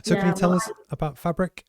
So can you Yeah, tell well, us about Fabric?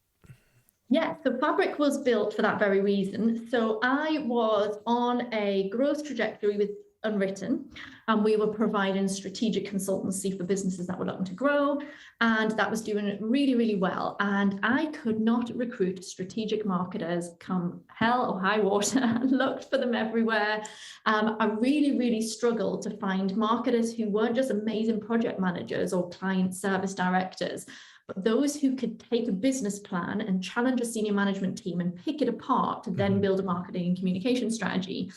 yeah, so Fabric was built for that very reason. So I was on a growth trajectory with Unwritten, and we were providing strategic consultancy for businesses that were looking to grow, and that was doing really, really well. And I could not recruit strategic marketers come hell or high water. I looked for them everywhere. I really, really struggled to find marketers who weren't just amazing project managers or client service directors, but those who could take a business plan and challenge a senior management team and pick it apart to then build a marketing and communication strategy.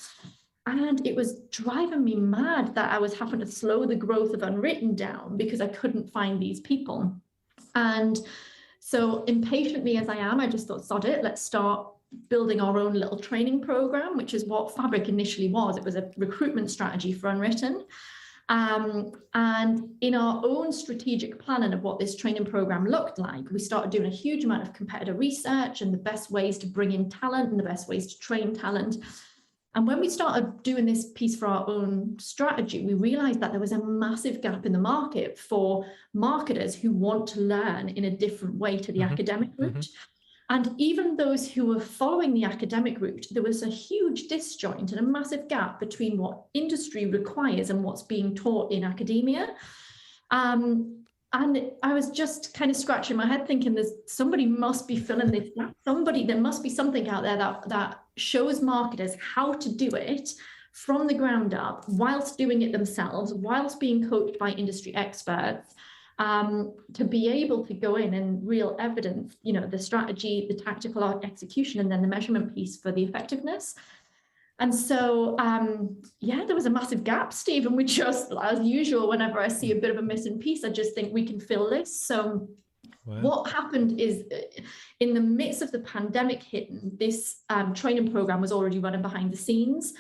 And it was driving me mad that I was having to slow the growth of Unwritten down because I couldn't find these people. And so, impatiently as I am, I just thought, sod it, let's start building our own little training program, which is what Fabric initially was. It was a recruitment strategy for Unwritten. And in our own strategic planning of what this training program looked like, we started doing a huge amount of competitor research and the best ways to bring in talent and the best ways to train talent. And when we started doing this piece for our own strategy, we realized that there was a massive gap in the market for marketers who want to learn in a different way to the academic route. And even those who were following the academic route, there was a huge disjoint and a massive gap between what industry requires and what's being taught in academia. And I was just kind of scratching my head thinking there's somebody must be filling this gap. There must be something out there that shows marketers how to do it from the ground up whilst doing it themselves, whilst being coached by industry experts, to be able to go in and real evidence, the strategy, the tactical execution, and then the measurement piece for the effectiveness. And so, there was a massive gap, Steve, and we just, as usual, whenever I see a bit of a missing piece, I just think we can fill this. So what happened is, in the midst of the pandemic hitting, this training program was already running behind the scenes.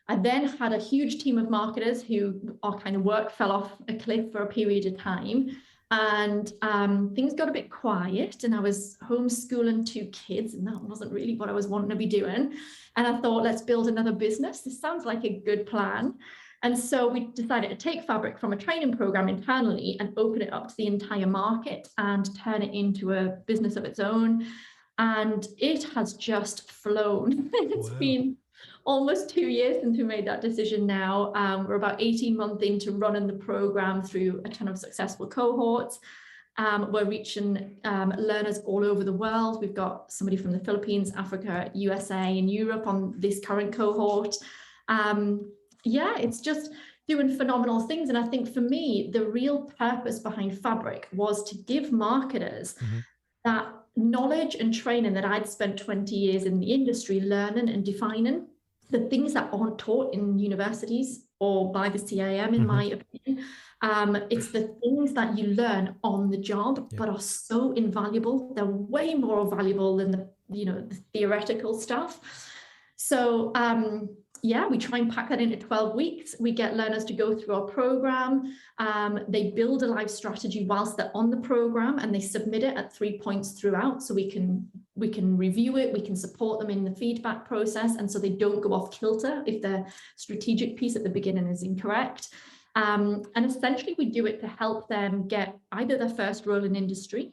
I then had a huge team of marketers who our kind of work fell off a cliff for a period of time. And things got a bit quiet, and I was homeschooling 2 kids, and that wasn't really what I was wanting to be doing. And I thought, let's build another business. This sounds like a good plan. And so we decided to take Fabric from a training program internally and open it up to the entire market and turn it into a business of its own. And it has just flown. It's been almost 2 years since we made that decision now. We're about 18 months into running the program through a ton of successful cohorts. We're reaching learners all over the world. We've got somebody from the Philippines, Africa, USA, and Europe on this current cohort. It's just doing phenomenal things. And I think for me, the real purpose behind Fabric was to give marketers that knowledge and training that I'd spent 20 years in the industry learning and defining, the things that aren't taught in universities or by the CAM, in my opinion. It's the things that you learn on the job, but are so invaluable. They're way more valuable than the theoretical stuff. So we try and pack that into 12 weeks. We get learners to go through our program. They build a live strategy whilst they're on the program, and they submit it at 3 points throughout. So we can review it, we can support them in the feedback process, and so they don't go off kilter if their strategic piece at the beginning is incorrect. And essentially we do it to help them get either their first role in industry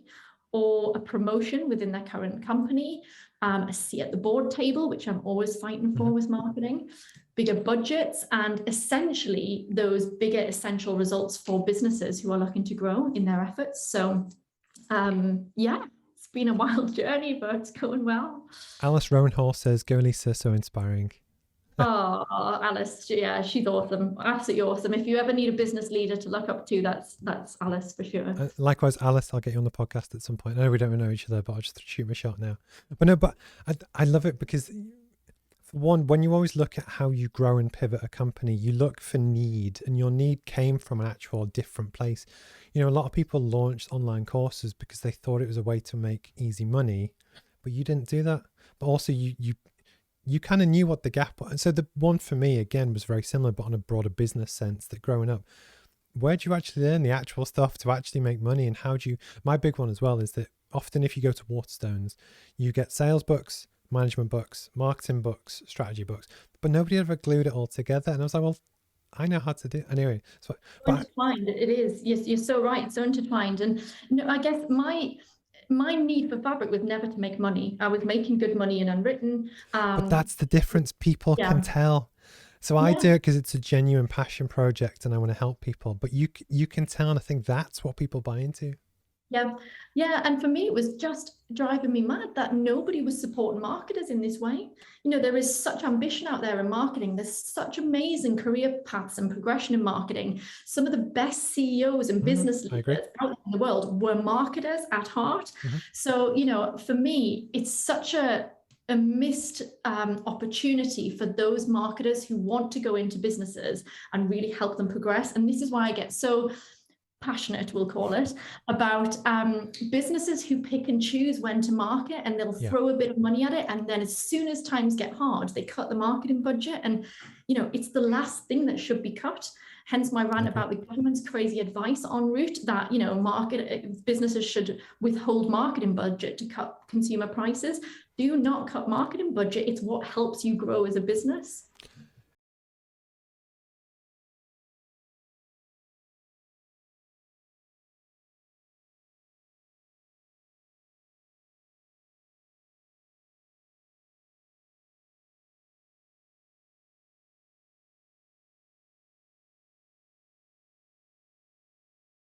or a promotion within their current company, a seat at the board table, which I'm always fighting for with marketing, bigger budgets, and essentially those bigger essential results for businesses who are looking to grow in their efforts. So it's been a wild journey, but it's going well. Alice Rowenhall says, "Go Lisa, so inspiring." Oh, Alice, yeah, she's awesome, absolutely awesome. If you ever need a business leader to look up to, that's Alice for sure. Likewise, Alice, I'll get you on the podcast at some point. I know we don't know each other, but I'll just shoot my shot now. But I love it because, for one, when you always look at how you grow and pivot a company, you look for need, and your need came from an actual different place. A lot of people launched online courses because they thought it was a way to make easy money, but you didn't do that. But also you kind of knew what the gap was. And so the one for me, again, was very similar, but on a broader business sense, that growing up, where do you actually learn the actual stuff to actually make money? And my big one as well is that often if you go to Waterstones, you get sales books, management books, marketing books, strategy books, but nobody ever glued it all together. And I was like, well, I know how to do anyway. So, So but intertwined, it is. Yes, you're so right. It's so intertwined. And no, I guess my need for fabric was never to make money. I was making good money in Unwritten. that's the difference. People can Yeah, tell. So I yeah. do it because it's a genuine passion project and I want to help people. But you can tell, and I think that's what people buy into. Yeah, yeah. And for me, it was just driving me mad that nobody was supporting marketers in this way. You know, there is such ambition out there in marketing. There's such amazing career paths and progression in marketing. Some of the best CEOs and business I agree. leaders out in the world were marketers at heart. Hmm. So, you know, for me, it's such a missed opportunity for those marketers who want to go into businesses and really help them progress. And this is why I get so passionate, we'll call it, about businesses who pick and choose when to market, and they'll Yeah. throw a bit of money at it, and then as soon as times get hard, they cut the marketing budget. And you know, it's the last thing that should be cut. Hence my rant about the government's crazy advice en route that, you know, businesses should withhold marketing budget to cut consumer prices. Do not cut marketing budget. It's what helps you grow as a business.